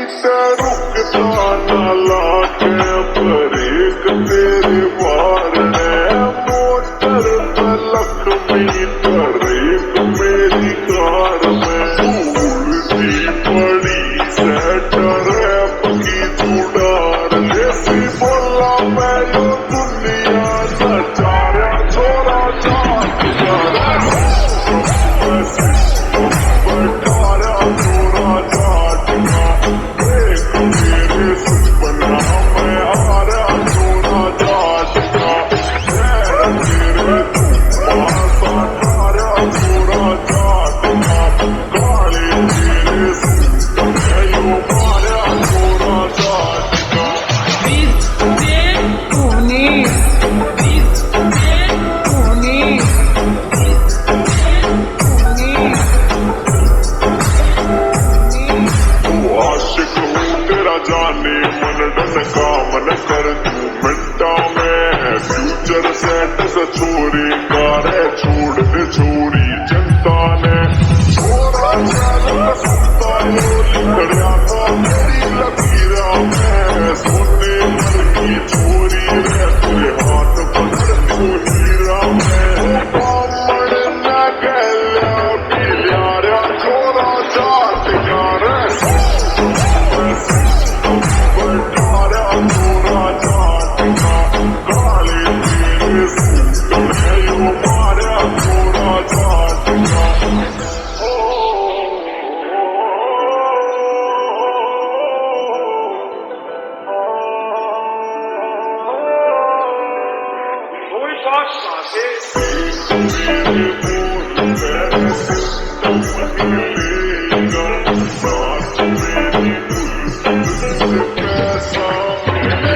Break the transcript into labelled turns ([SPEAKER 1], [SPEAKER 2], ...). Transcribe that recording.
[SPEAKER 1] रुकता ना लाके ब्रेक तेरे मारने मोटर पे मीटर एक मेरी कार में उड़ती पड़ी सेटर की चुड़ार जैसी बोला मैं यो दुनिया नचारा छोरा चाट जाने मन डन का मन कर तू मिनटा में फ्यूचर सेट से छोरी कारे छोड़ दे छोरी जनता ने छोरा चला सुनता लिखड़िया था मेरी लकीरा में सोने मर की छोरी है तेरे हाथ पकड़ तू हीरा में बामण न गया पिलियारा छोरा जात यार Saat